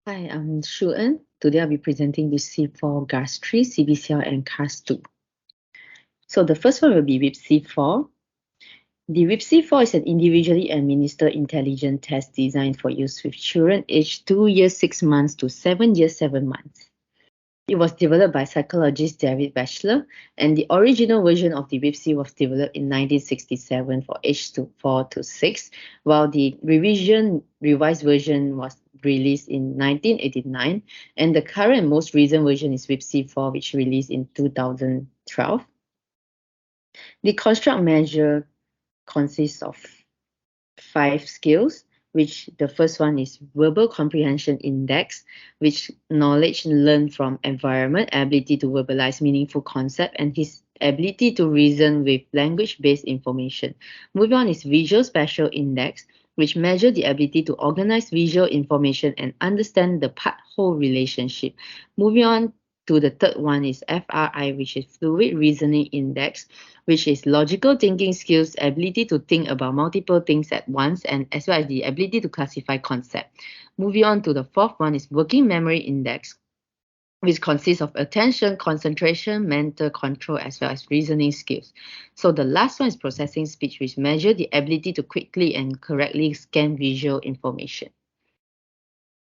Hi, I'm Shu En. Today I'll be presenting WIPC4, GAS3, CBCL, and CAS2. So the first one will be WIPC4. The WIPC4 is an individually administered intelligent test designed for use with children aged 2 years 6 months to 7 years 7 months. It was developed by psychologist David Batchelor, and the original version of the WIPC was developed in 1967 for age 4 to 6, while the revised version was released in 1989, and the current and most recent version is WIPC 4, which released in 2012. The construct measure consists of 5 skills, which the first one is verbal comprehension index, which knowledge learned from environment, ability to verbalize meaningful concept, and his ability to reason with language-based information. Moving on is visual spatial index, which measure the ability to organize visual information and understand the part-whole relationship. Moving on to the third one is FRI, which is fluid reasoning index, which is logical thinking skills, ability to think about multiple things at once, and as well as the ability to classify concepts. Moving on to the fourth one is working memory index, which consists of attention, concentration, mental control, as well as reasoning skills. So the last one is processing speech, which measure the ability to quickly and correctly scan visual information.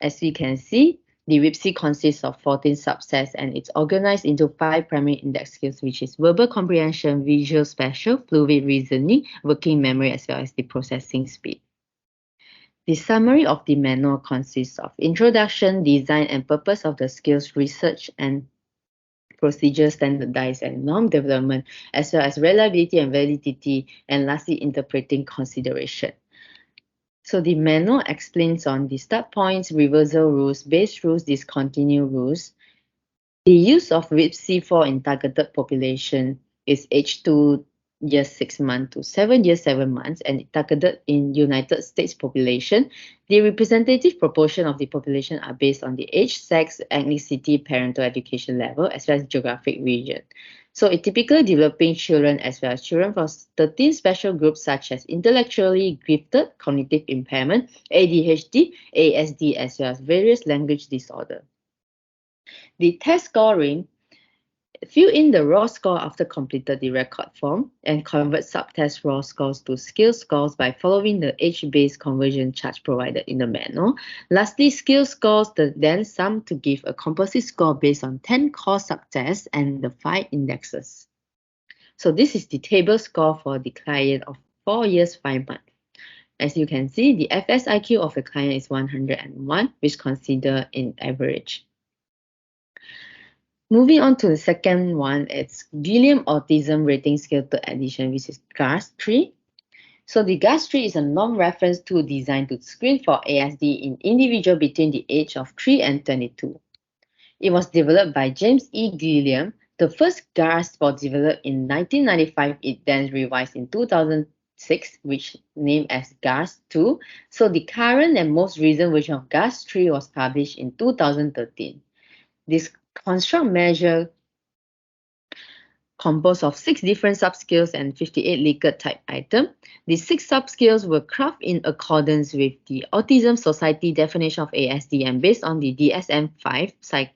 As we can see, the WIPC consists of 14 subsets and it's organized into 5 primary index skills, which is verbal comprehension, visual spatial, fluid reasoning, working memory, as well as the processing speed. The summary of the manual consists of introduction, design, and purpose of the skills, research, and procedure standardized and norm development, as well as reliability and validity, and lastly, interpreting consideration. So the manual explains on the start points, reversal rules, base rules, discontinue rules. The use of WIPC4 in targeted population is age 2 years 6 months to 7 years 7 months, and targeted in United States population. The representative proportion of the population are based on the age, sex, ethnicity, parental education level, as well as geographic region. So it typically developing children as well as children from 13 special groups such as intellectually gifted, cognitive impairment, ADHD, ASD, as well as various language disorder. The test scoring, fill in the raw score after completed the record form and convert subtest raw scores to skill scores by following the age-based conversion chart provided in the manual. Lastly, skill scores then sum to give a composite score based on 10 core subtests and the 5 indexes. So this is the table score for the client of 4 years 5 months. As you can see, the FSIQ of the client is 101, which considered in average. Moving on to the second one, it's Gilliam Autism Rating Scale Third Edition, which is GAS3. So the GAS3 is a non-reference tool designed to screen for ASD in individuals between the age of 3 and 22. It was developed by James E. Gilliam. The first GAS was developed in 1995. It then revised in 2006, which named as GAS2. So the current and most recent version of GAS3 was published in 2013. This construct measure composed of 6 different subskills and 58 Likert type items. The 6 subskills were crafted in accordance with the Autism Society definition of ASD and based on the DSM-5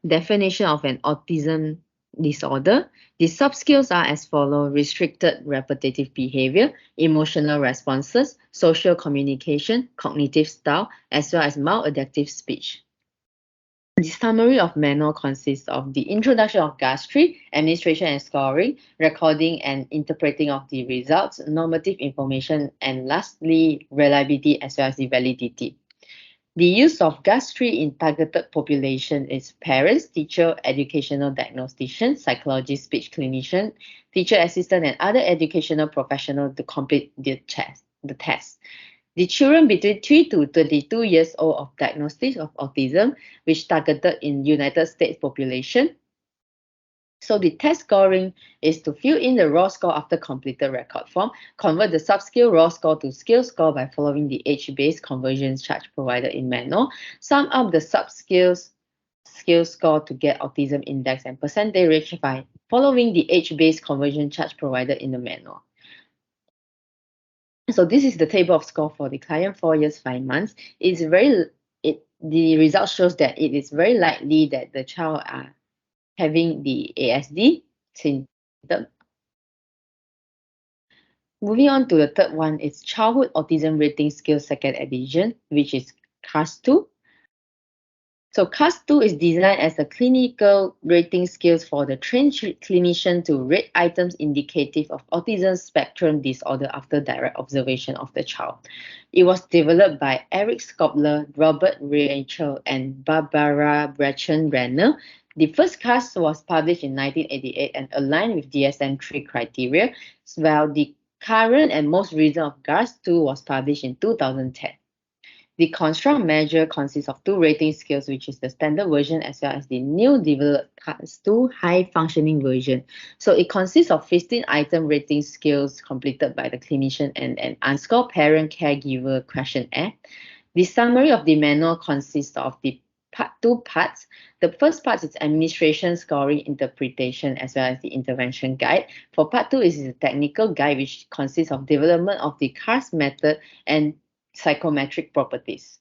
definition of an autism disorder. The subskills are as follows: restricted repetitive behavior, emotional responses, social communication, cognitive style, as well as maladaptive speech. The summary of manual consists of the introduction of GAS3, administration and scoring, recording and interpreting of the results, normative information, and lastly, reliability as well as the validity. The use of GAS3 in targeted population is parents, teacher, educational diagnostician, psychologist, speech clinician, teacher assistant, and other educational professionals to complete the test. The children between 3 to 22 years old of diagnosis of autism, which targeted in United States population. So the test scoring is to fill in the raw score after completed record form, convert the subskill raw score to skill score by following the age-based conversion chart provided in manual, sum up the subskills skill score to get autism index and percentage by following the age-based conversion chart provided in the manual. So this is the table of score for the client 4 years 5 months. It's very the result shows that it is very likely that the child are having the ASD symptom. Moving on to the third one is Childhood Autism Rating Scale Second Edition, which is CAS2. So CAS2 is designed as a clinical rating scales for the trained clinician to rate items indicative of autism spectrum disorder after direct observation of the child. It was developed by Eric Skobler, Robert Rachel, and Barbara Brechen-Renner. The first CAS was published in 1988 and aligned with DSM-3 criteria, while the current and most recent of GARS-2 was published in 2010. The construct measure consists of two rating scales, which is the standard version as well as the new developed CAS2 high functioning version. So it consists of 15 item rating scales completed by the clinician and an unscored parent caregiver questionnaire. The summary of the manual consists of the two parts. The first part is administration, scoring, interpretation, as well as the intervention guide. For part 2 is the technical guide, which consists of development of the CAS method and psychometric properties.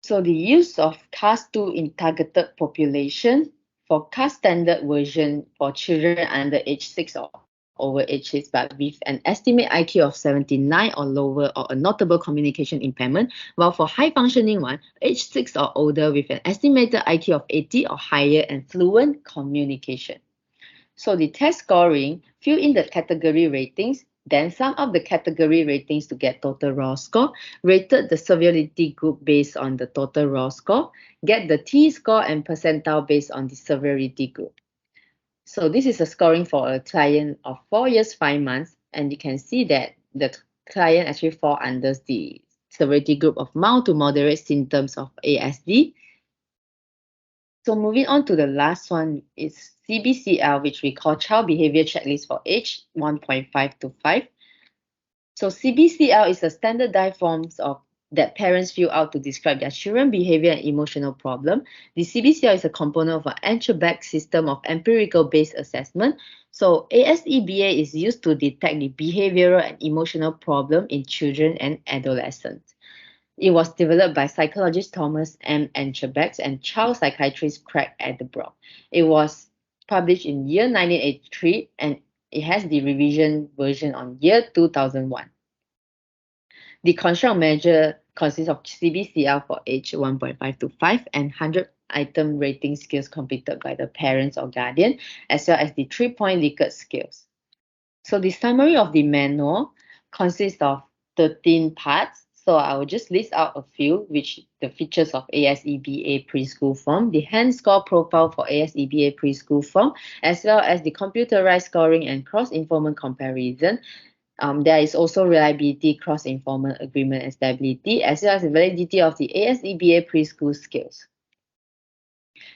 So the use of CAS2 in targeted population for CAS standard version for children under age 6 or over age 6 but with an estimate IQ of 79 or lower or a notable communication impairment, while for high functioning one, age 6 or older with an estimated IQ of 80 or higher and fluent communication. So the test scoring, fill in the category ratings, then sum up the category ratings to get total raw score, rated the severity group based on the total raw score, get the T-score and percentile based on the severity group. So this is a scoring for a client of 4 years, 5 months, and you can see that the client actually fall under the severity group of mild to moderate symptoms of ASD. So moving on to the last one is CBCL, which we call Child Behavior Checklist for age 1.5 to 5. So CBCL is a standardized forms of that parents fill out to describe their children behavior and emotional problem. The CBCL is a component of an Entrebek system of empirical based assessment. So ASEBA is used to detect the behavioral and emotional problem in children and adolescents. It was developed by psychologist Thomas M. Entrebek and child psychiatrist Craig Attenborough. It was published in year 1983 and it has the revision version on year 2001. The construct measure consists of CBCL for age 1.5 to 5 and 100 item rating scales completed by the parents or guardian, as well as the 3-point Likert scales. So the summary of the manual consists of 13 parts. So I will just list out a few, which the features of ASEBA preschool form, the hand score profile for ASEBA preschool form, as well as the computerized scoring and cross-informant comparison. There is also reliability, cross-informant agreement and stability, as well as the validity of the ASEBA preschool skills.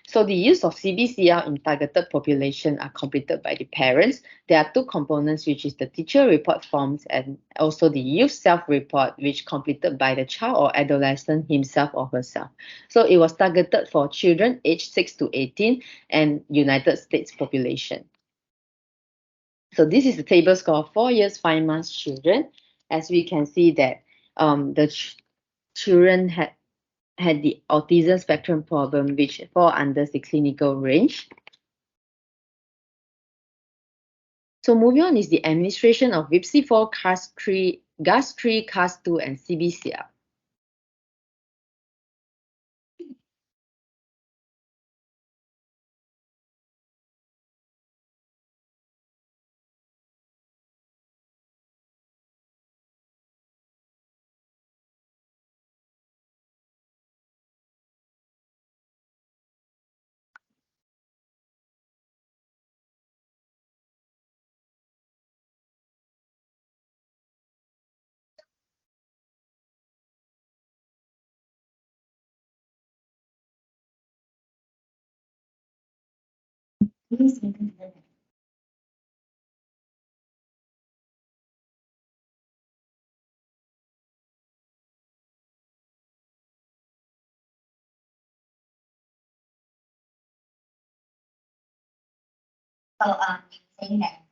So the use of CBCL in targeted population are completed by the parents. There are two components, which is the teacher report forms and also the youth self-report, which completed by the child or adolescent himself or herself. So it was targeted for children aged 6 to 18 and United States population. So this is the table score of 4 years, 5 months children. As we can see that the children had the autism spectrum problem, which fall under the clinical range. So moving on is the administration of VIPC4, CAS3, GAS3, CAS2, and CBCL. So, saying that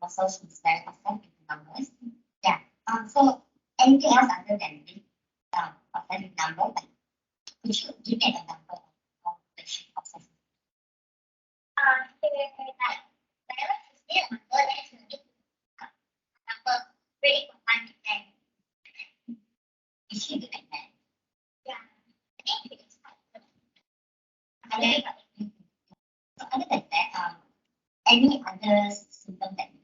Also, she's very awesome with numbers. Yeah. So anything else other than this awesome with numbers? Like, could you give me an example of the she's obsessed with? Like, whenever she see a number, then she will make number ready for 1 to 10. Is she good at that? Yeah. I think it's quite good. So other than that, any other symptom that you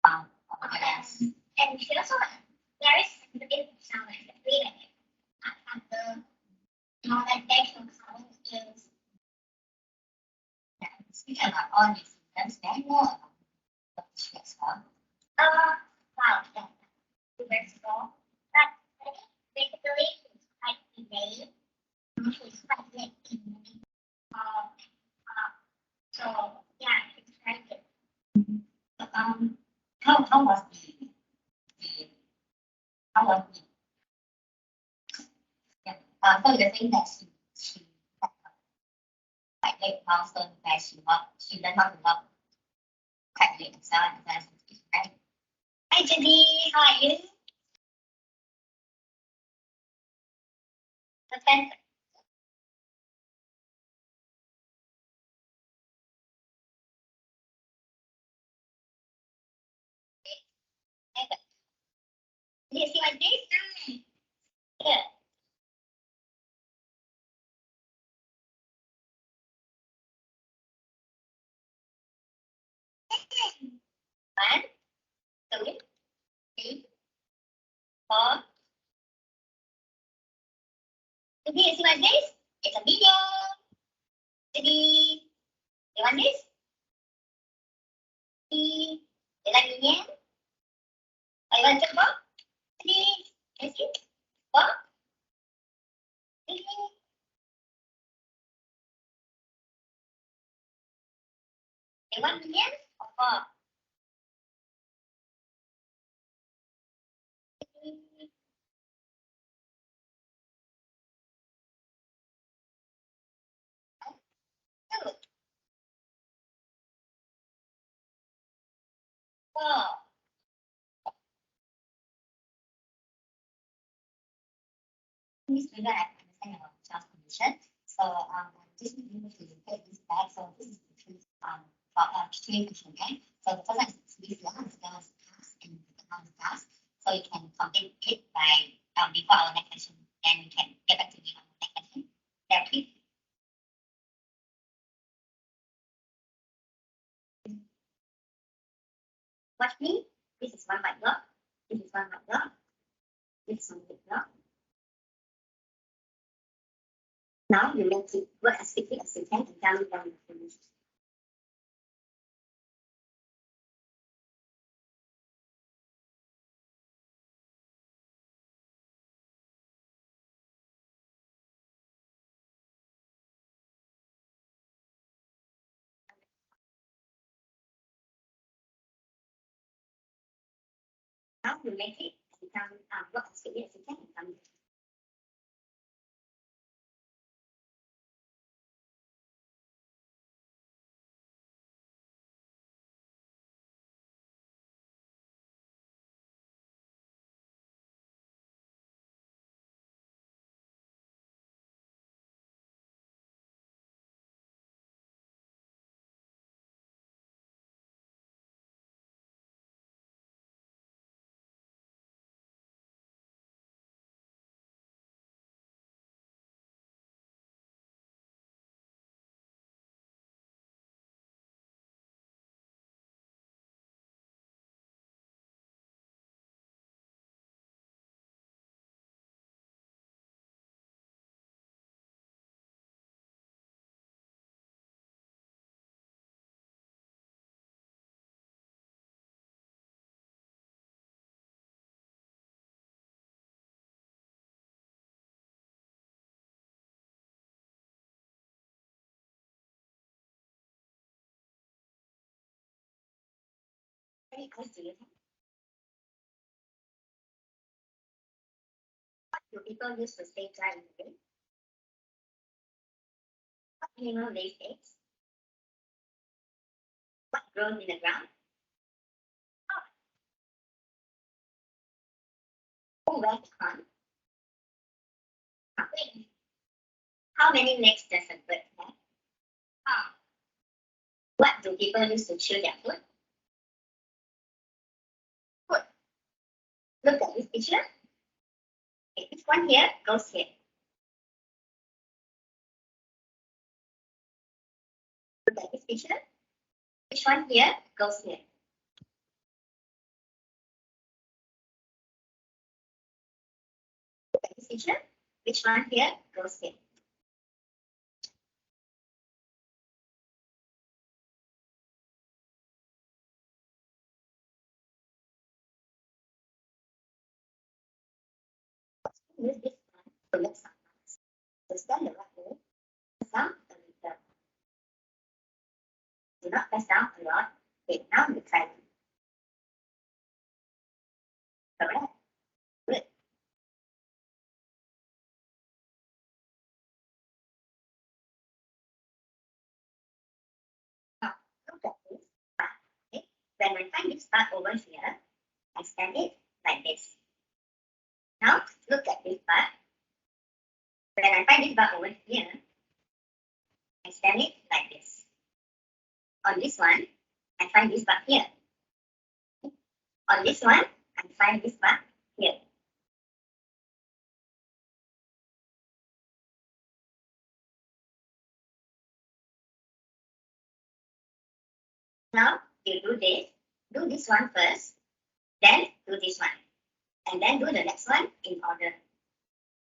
can or what else? And she also very sensitive to sound, like the way that after like actual sound is. Speak about all these symptoms, may I know about what she has got? Wow, yeah, very strong. But I think basically she's quite delayed. She's quite late in moving. So yeah, it's very good. How was the how was the yeah. So you're saying that she had quite late milestone where she learned how to love quite late as well as right? Hi Judy, how are you? Okay. Do you see my face? Good. One, two, three, four. Judy, you see my face? It's a video. Judy, you want this? Judy, you like video? Oh, you want to go? Judy, let's see. Go. Judy, you want video or go? Judy, two, four. This video I understand about child's condition. So just need you to take this back. So this is the truth for three question, okay? So the first one is this one, the second one is task, and the third one is task. So you can complete it by before our next session, and you can get back to me on the next session. Yeah, please. Watch me. This is one white block. This is one white block. This is one white block. Now you make it work as quickly as you can and tell me when you finish. Now you make it and tell me work as quickly as you can and tell me. Any questions do you have? What do people use to stay dry in the rain? What animal lays eggs? What grows in the ground? know where to hunt. Wait, how many legs does a bird have? What do people use to chew their food? Food. Look at this picture. Okay, this one here goes here. Look at this picture. Which one here goes here? Look at this picture. Which one here goes here? Use this one to make some marks. So stand the right way. Press down a little. Do not press down a lot. Okay, now you try it. Correct. Good. Now look at this part. Okay. When I find this part over here, I stand it like this. Now look at this part. When I find this part over here, I stand it like this. On this one, I find this part here. On this one, I find this part here. Now you do this one first, then do this one, and then do the next one in order.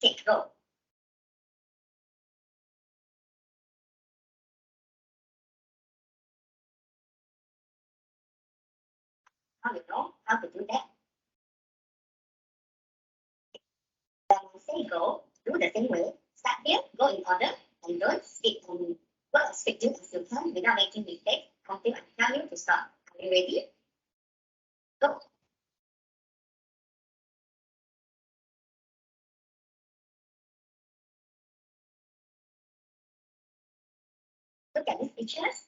Okay, go. How you know how to do that? When I say go, do the same way. Start here, go in order, and don't speak only. Go as quickly as you can without making mistakes until I tell you to stop. Are you ready? Go. Look at these pictures.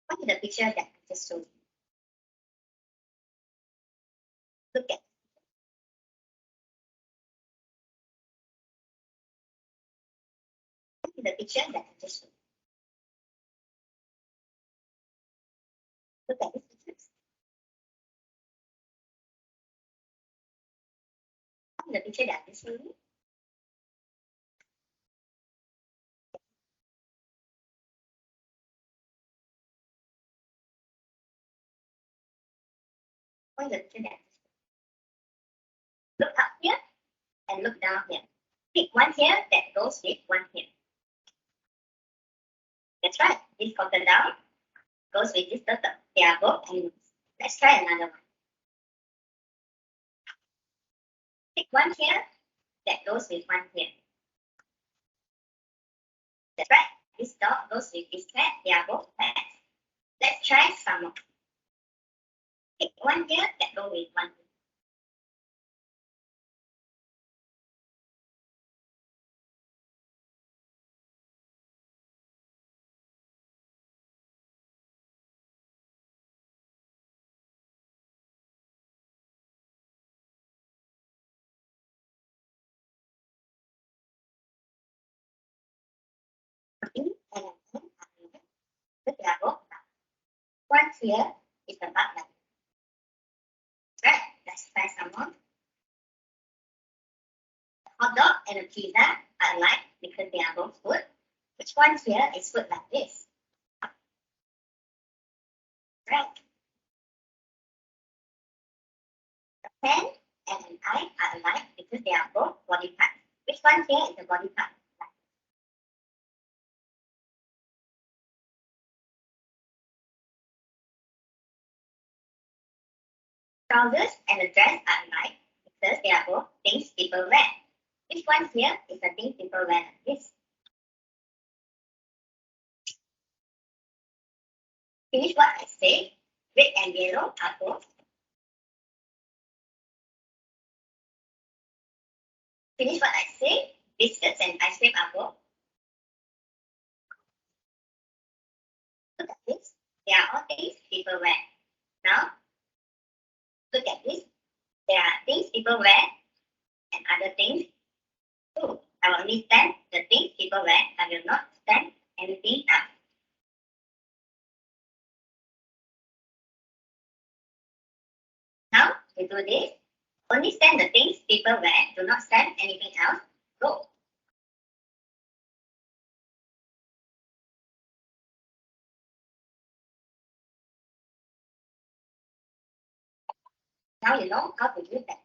What is the picture that I just showed you? Look at what is the picture that I just showed you? Look at these pictures. What is the picture that I just showed you? What is the picture that I just showed you? Look up here and look down here. Pick one here that goes with one here. That's right. This crocodile goes with this turtle. They are both animals. Let's try another one. Pick one here that goes with one here. That's right. This dog goes with this cat. They are both pets. Let's try some more. Pick one here that goes with one here. And they are both duck. One here is the duck leg. Right. Let's try some more. Hot dog and a pizza are alike because they are both food. Which one here is food like this? Right. A pen and an eye are alike because they are both body parts. Which one here is the body part? Trousers and a dress are alike because they are both things people wear. Which one here is a thing people wear like this? Finish what I say. Red and yellow are both. Finish what I say. Biscuits and ice cream are both. Look at this. people wear. Now, look at this. There are things people wear and other things too. I will only stand the things people wear. I will not stand anything else. Now, to do this, only stand the things people wear. Do not stand anything else. Go. Now you know how to do that.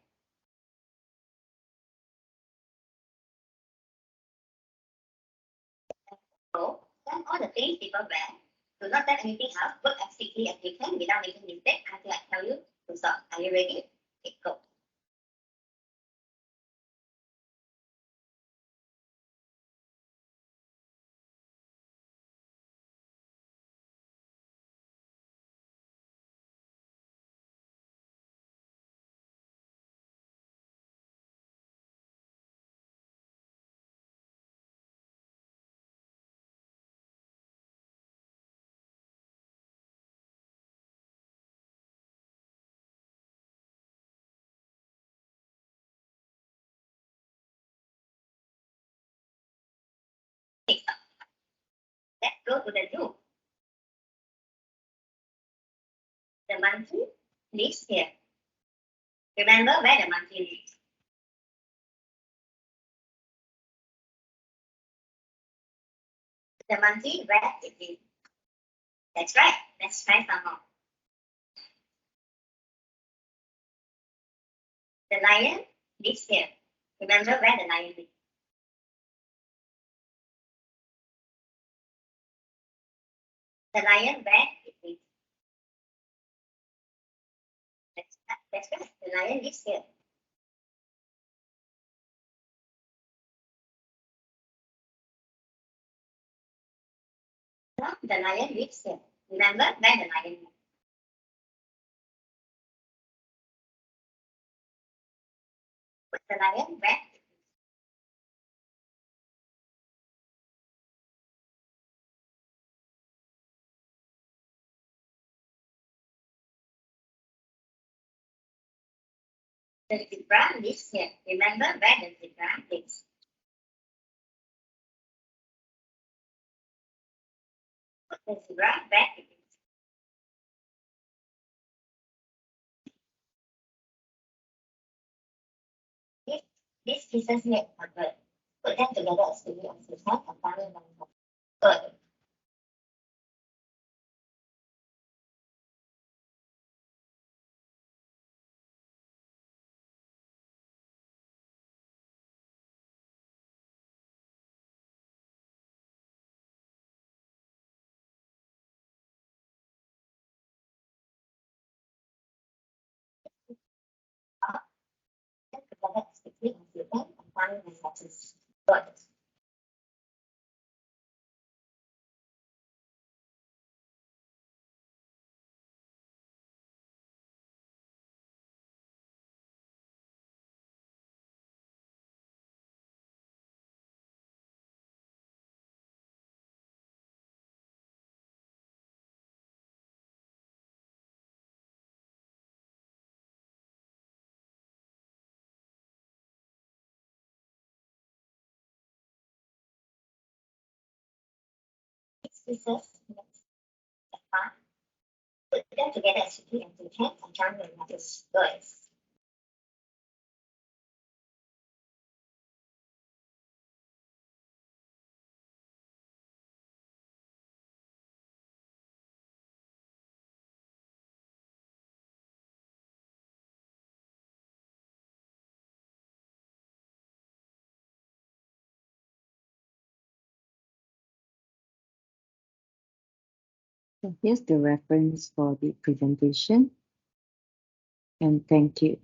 So, stand all the things people wear. Do not stand anything else. Work as quickly as you can without making mistakes until I tell you to stop. Are you ready? Okay, go. Okay, stop. Let's go to the zoo. The monkey lives here. Remember where the monkey lives. The monkey where it lives. That's right. Let's try some more. The lion lives here. Remember where the lion lives. The lion where it lives. That's right. The lion lives here. No, the lion lives here. Remember where the lion lives. The lion where it lives. The zebra lives here. Remember where the zebra lives. The zebra where it lives. These pieces make a bird. Put them together as silly as you can and find them. Bird. Put them together as quickly as you can and find them letters. Bird. These pieces make a fun. Put them together as quickly as you can and find them letters. Birds. So here's the reference for the presentation, and thank you.